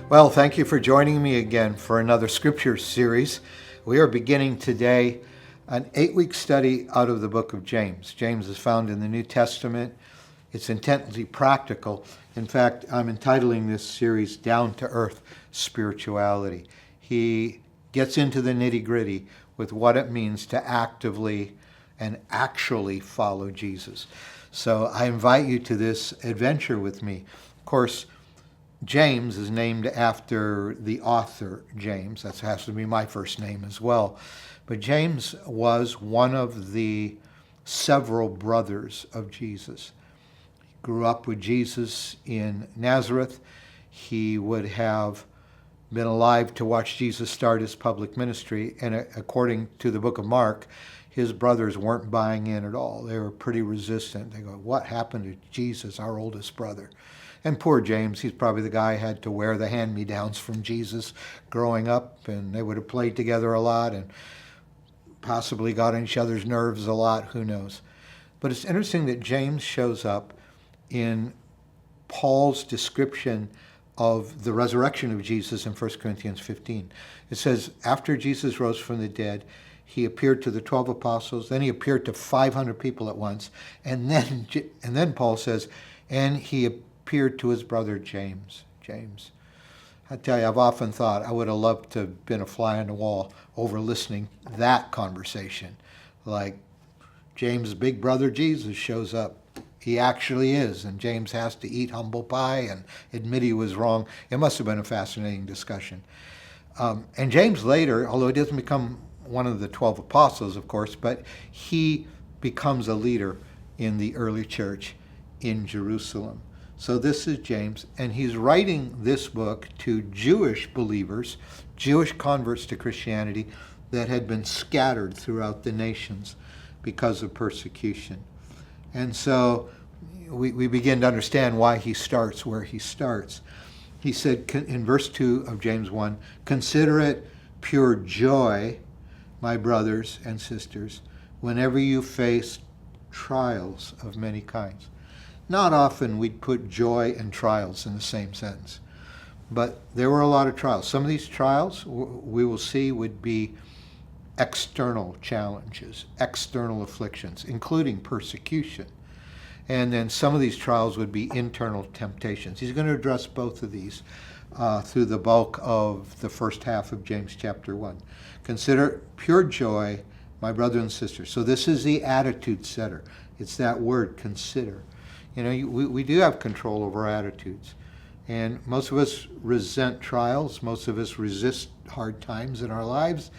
Well, thank you for joining me again for another scripture series. We are beginning today an 8-week study out of the book of James. James is found in the New Testament. It's intensely practical. In fact, I'm entitling this series Down to Earth Spirituality. He gets into the nitty-gritty with what it means to actively and actually follow Jesus. So I invite you to this adventure with me. Of course, James is named after the author James. That has to be my first name as well. But James was one of the several brothers of Jesus. He grew up with Jesus in Nazareth. He would have been alive to watch Jesus start his public ministry. And according to the book of Mark, his brothers weren't buying in at all. They were pretty resistant. They go, "What happened to Jesus, our oldest brother?" And poor James, he's probably the guy who had to wear the hand-me-downs from Jesus growing up, and they would have played together a lot and possibly got on each other's nerves a lot, who knows. But it's interesting that James shows up in Paul's description of the resurrection of Jesus in 1 Corinthians 15. It says, after Jesus rose from the dead, he appeared to the 12 apostles, then he appeared to 500 people at once, and then Paul says, and he appeared to his brother James. I tell you, I've often thought I would have loved to have been a fly on the wall over listening that conversation. Like, James' big brother Jesus shows up. He actually is, and James has to eat humble pie and admit he was wrong. It must have been a fascinating discussion. And James later, although he doesn't become one of the 12 apostles, of course, but he becomes a leader in the early church in Jerusalem. So this is James, and he's writing this book to Jewish believers, Jewish converts to Christianity that had been scattered throughout the nations because of persecution. And so we begin to understand why he starts where he starts. He said in verse 2 of James 1, "Consider it pure joy, my brothers and sisters, whenever you face trials of many kinds." Not often we'd put joy and trials in the same sentence, but there were a lot of trials. Some of these trials we will see would be external challenges, external afflictions, including persecution. And then some of these trials would be internal temptations. He's going to address both of these through the bulk of the first half of James chapter 1. Consider pure joy, my brother and sister. So this is the attitude setter. It's that word, consider. You know, we do have control over our attitudes. And most of us resent trials. Most of us resist hard times in our lives.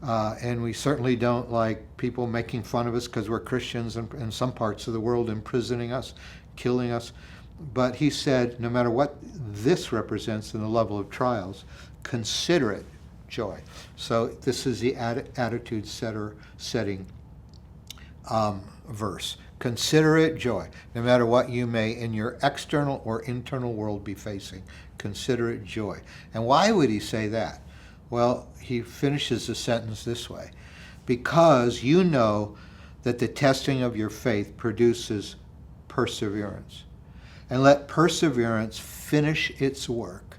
And we certainly don't like people making fun of us because we're Christians and in some parts of the world imprisoning us, killing us. But he said, no matter what this represents in the level of trials, consider it joy. So this is the attitude setting verse. Consider it joy, no matter what you may in your external or internal world be facing. Consider it joy. And why would he say that? Well, he finishes the sentence this way. Because you know that the testing of your faith produces perseverance. And let perseverance finish its work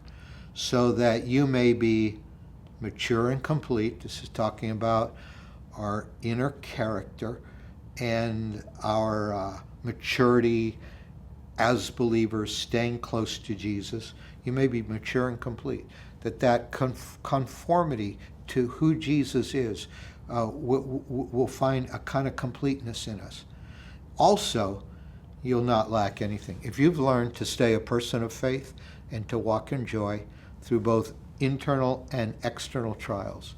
so that you may be mature and complete. This is talking about our inner character and our maturity as believers, staying close to Jesus. You may be mature and complete. That conformity to who Jesus is will find a kind of completeness in us. Also, you'll not lack anything. If you've learned to stay a person of faith and to walk in joy through both internal and external trials,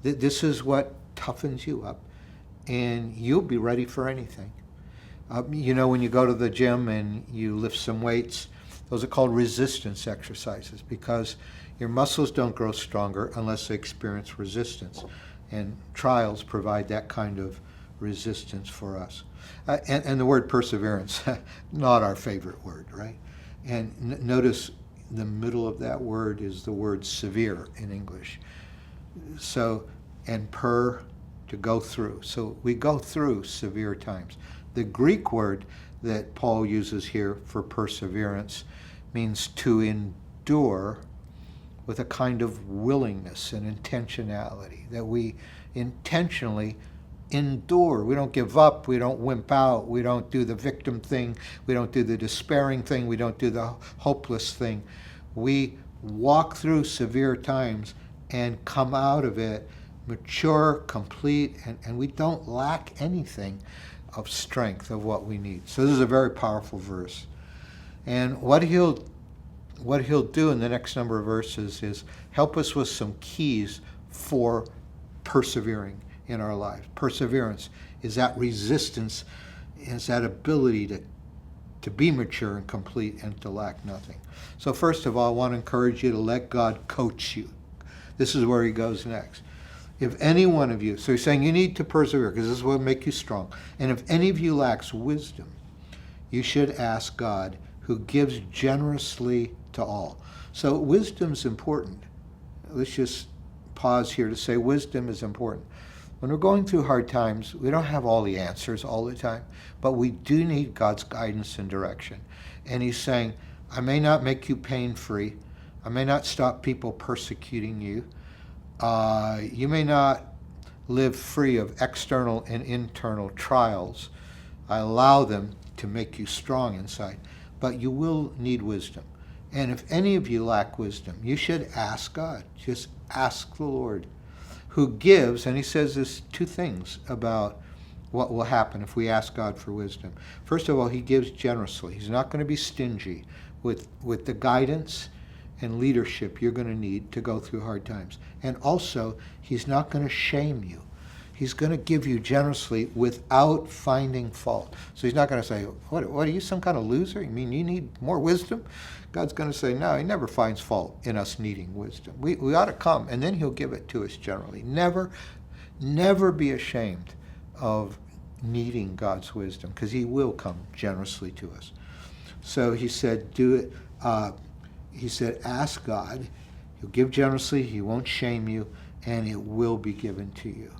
this is what toughens you up, and you'll be ready for anything. You know, when you go to the gym and you lift some weights, those are called resistance exercises because your muscles don't grow stronger unless they experience resistance. And trials provide that kind of resistance for us. And the word perseverance, not our favorite word, right? And notice the middle of that word is the word severe in English. So, and to go through. So we go through severe times. The Greek word that Paul uses here for perseverance means to endure with a kind of willingness and intentionality, that we intentionally endure. We don't give up. We don't wimp out. We don't do the victim thing. We don't do the despairing thing. We don't do the hopeless thing. We walk through severe times and come out of it mature, complete, and we don't lack anything of strength of what we need. So this is a very powerful verse. And what he'll do in the next number of verses is help us with some keys for persevering in our lives. Perseverance is that resistance, is that ability to be mature and complete and to lack nothing. So first of all, I want to encourage you to let God coach you. This is where he goes next. If any one of you, so he's saying you need to persevere because this will make you strong. And if any of you lacks wisdom, you should ask God, who gives generously to all. So wisdom's important. Let's just pause here to say wisdom is important. When we're going through hard times, we don't have all the answers all the time, but we do need God's guidance and direction. And he's saying, I may not make you pain-free. I may not stop people persecuting you. You may not live free of external and internal trials. I allow them to make you strong inside, but you will need wisdom. And if any of you lack wisdom, you should ask God. Just ask the Lord, who gives, and he says there's two things about what will happen if we ask God for wisdom. First of all, he gives generously. He's not going to be stingy with the guidance and leadership you're going to need to go through hard times. And also, he's not going to shame you. He's going to give you generously without finding fault. So he's not going to say, what are you, some kind of loser? You mean you need more wisdom? God's going to say, no, he never finds fault in us needing wisdom. We ought to come, and then he'll give it to us generally. Never be ashamed of needing God's wisdom, because he will come generously to us. So he said, do it. He said, ask God. He'll give generously. He won't shame you, and it will be given to you.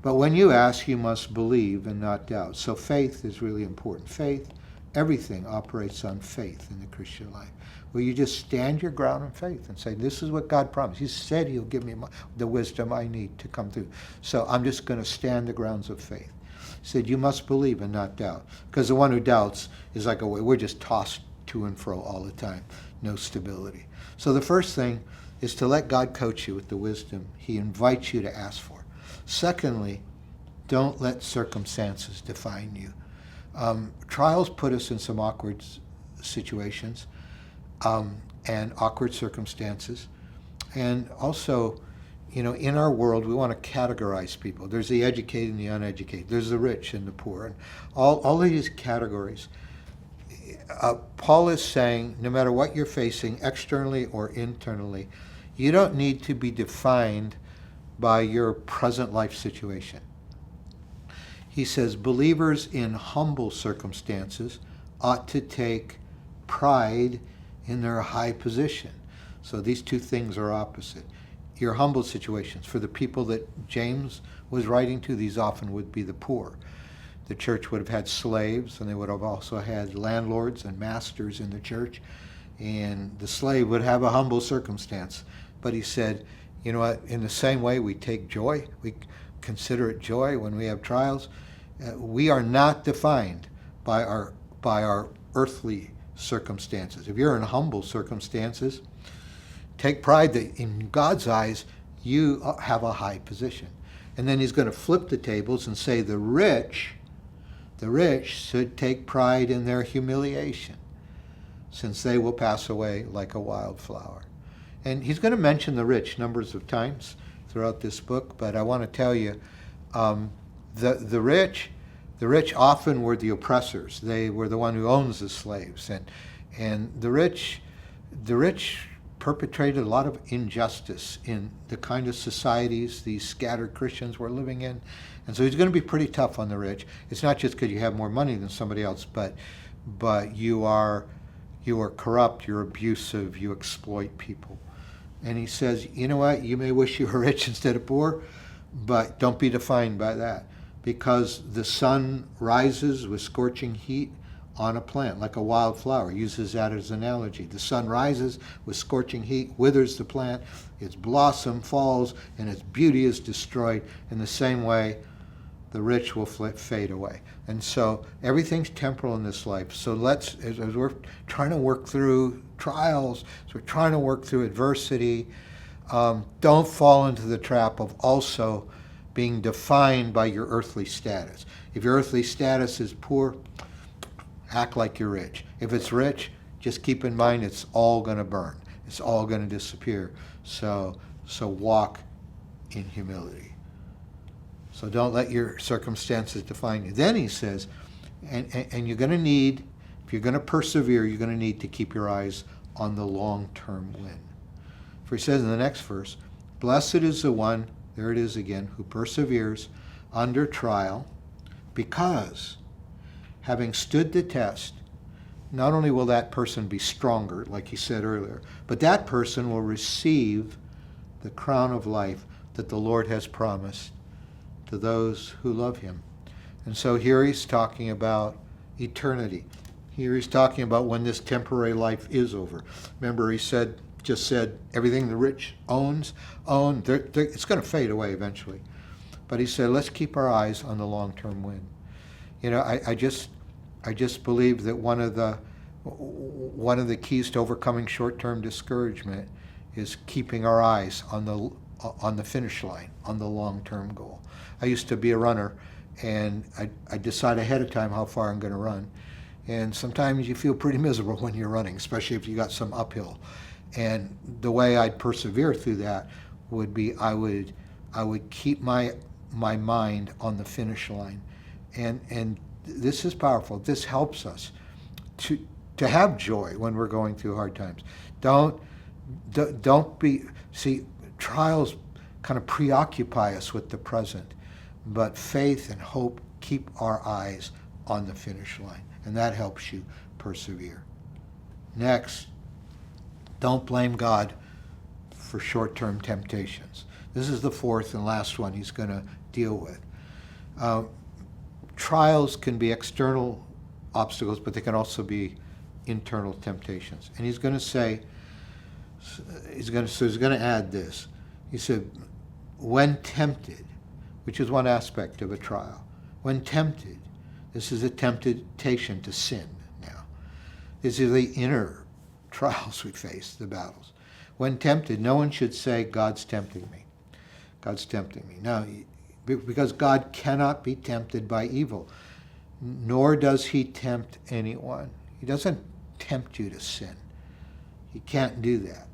But when you ask, you must believe and not doubt. So faith is really important. Faith, everything operates on faith in the Christian life, where you just stand your ground in faith and say, this is what God promised. He said he'll give me the wisdom I need to come through. So I'm just going to stand the grounds of faith. He said, you must believe and not doubt. Because the one who doubts is like a wave. We're just tossed to and fro all the time. No stability. So the first thing is to let God coach you with the wisdom he invites you to ask for. Secondly, don't let circumstances define you. Trials put us in some awkward situations and awkward circumstances. And also, in our world, we want to categorize people. There's the educated and the uneducated. There's the rich and the poor. And all of these categories. Paul is saying, no matter what you're facing, externally or internally, you don't need to be defined by your present life situation. He says believers in humble circumstances ought to take pride in their high position. So these two things are opposite. Your humble situations, for the people that James was writing to, these often would be the poor. The church would have had slaves, and they would have also had landlords and masters in the church, and the slave would have a humble circumstance. But he said, you know what, in the same way we take joy, we consider it joy when we have trials. We are not defined by our earthly circumstances. If you're in humble circumstances, take pride that in God's eyes you have a high position. And then he's going to flip the tables and say the rich should take pride in their humiliation, since they will pass away like a wildflower. And he's going to mention the rich numbers of times throughout this book, but I want to tell you, the rich often were the oppressors. They were the one who owns the slaves, and the rich perpetrated a lot of injustice in the kind of societies these scattered Christians were living in. And so he's going to be pretty tough on the rich. It's not just because you have more money than somebody else, but you are corrupt, you're abusive, you exploit people. And he says, you know what, you may wish you were rich instead of poor, but don't be defined by that, because the sun rises with scorching heat on a plant, like a wildflower. Uses that as an analogy. The sun rises with scorching heat, withers the plant, its blossom falls, and its beauty is destroyed. In the same way, the rich will fade away. And so everything's temporal in this life. So let's, as we're trying to work through trials, as we're trying to work through adversity, don't fall into the trap of also being defined by your earthly status. If your earthly status is poor, act like you're rich. If it's rich, just keep in mind it's all going to burn. It's all going to disappear. So walk in humility. So don't let your circumstances define you. Then he says, and you're going to need, if you're going to persevere, you're going to need to keep your eyes on the long-term win. For he says in the next verse, blessed is the one, there it is again, who perseveres under trial, because having stood the test, not only will that person be stronger, like he said earlier, but that person will receive the crown of life that the Lord has promised to those who love him. And so here he's talking about eternity. Here he's talking about when this temporary life is over. Remember, he just said everything the rich own, it's going to fade away eventually. But he said, let's keep our eyes on the long-term win. You know, I just believe that one of the keys to overcoming short-term discouragement is keeping our eyes on the finish line, on the long-term goal. I used to be a runner, and I decide ahead of time how far I'm going to run. And sometimes you feel pretty miserable when you're running, especially if you got some uphill. And the way I'd persevere through that would be I would keep my mind on the finish line. And this is powerful. This helps us to have joy when we're going through hard times. Don't trials kind of preoccupy us with the present, but faith and hope keep our eyes on the finish line, and that helps you persevere. Next, don't blame God for short-term temptations. This is the fourth and last one he's going to deal with. Trials can be external obstacles, but they can also be internal temptations. And he's going to say, he's going to add this. He said, when tempted, which is one aspect of a trial, when tempted, this is a temptation to sin now. These are the inner trials we face, the battles. When tempted, no one should say, God's tempting me. God's tempting me. Now, because God cannot be tempted by evil, nor does he tempt anyone. He doesn't tempt you to sin. He can't do that.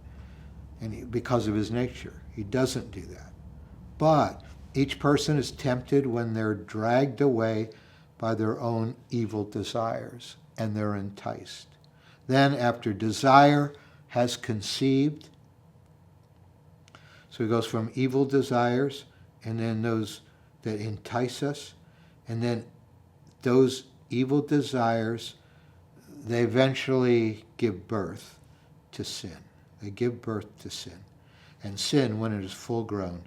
And because of his nature, he doesn't do that. But each person is tempted when they're dragged away by their own evil desires, and they're enticed. Then after desire has conceived, so he goes from evil desires, and then those that entice us, and then those evil desires, they eventually give birth to sin. They give birth to sin. And sin, when it is full grown,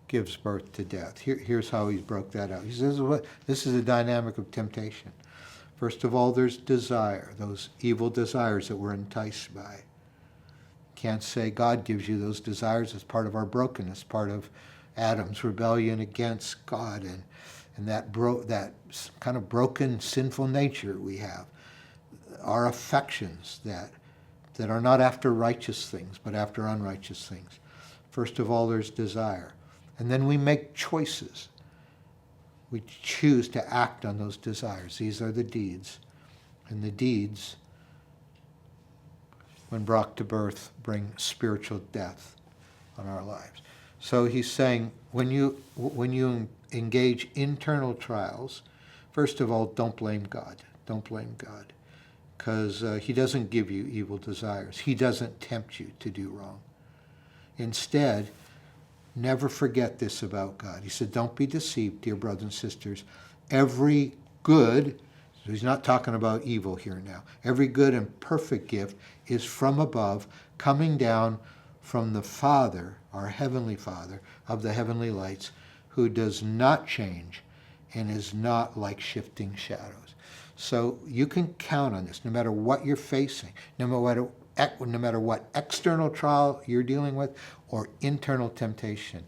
gives birth to death. Here's how he broke that out. He says, this is a dynamic of temptation. First of all, there's desire, those evil desires that we're enticed by. Can't say God gives you those desires as part of our brokenness, part of Adam's rebellion against God, and that kind of broken, sinful nature we have. Our affections that are not after righteous things, but after unrighteous things. First of all, there's desire. And then we make choices. We choose to act on those desires. These are the deeds. And the deeds, when brought to birth, bring spiritual death on our lives. So he's saying, when you engage internal trials, first of all, don't blame God. Don't blame God. Because he doesn't give you evil desires. He doesn't tempt you to do wrong. Instead, never forget this about God. He said, don't be deceived, dear brothers and sisters. Every good, so he's not talking about evil here now. Every good and perfect gift is from above, coming down from the Father, our Heavenly Father, of the heavenly lights, who does not change and is not like shifting shadows. So you can count on this no matter what you're facing, no matter what external trial you're dealing with or internal temptation.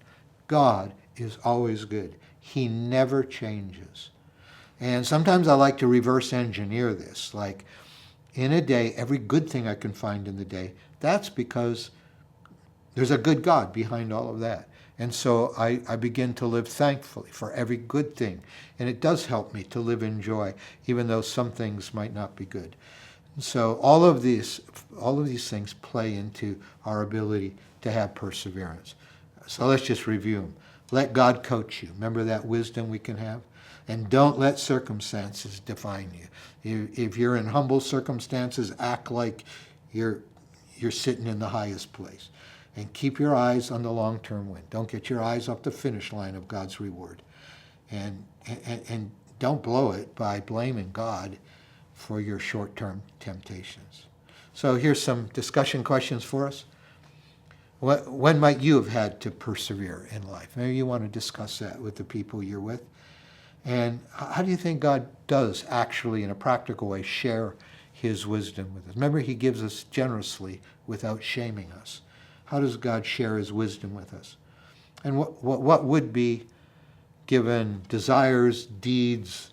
God is always good. He never changes. And sometimes I like to reverse engineer this. Like, in a day, every good thing I can find in the day, that's because there's a good God behind all of that. And so I begin to live thankfully for every good thing. And it does help me to live in joy, even though some things might not be good. And so all of these things play into our ability to have perseverance. So let's just review them. Let God coach you. Remember that wisdom we can have? And don't let circumstances define you. If you're in humble circumstances, act like you're sitting in the highest place. And keep your eyes on the long-term win. Don't get your eyes off the finish line of God's reward. And don't blow it by blaming God for your short-term temptations. So here's some discussion questions for us. When might you have had to persevere in life? Maybe you want to discuss that with the people you're with. And how do you think God does actually, in a practical way, share his wisdom with us? Remember, he gives us generously without shaming us. How does God share his wisdom with us? And what would be, given desires, deeds,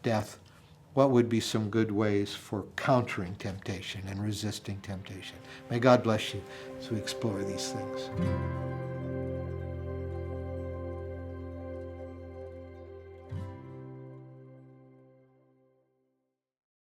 death, what would be some good ways for countering temptation and resisting temptation? May God bless you as we explore these things.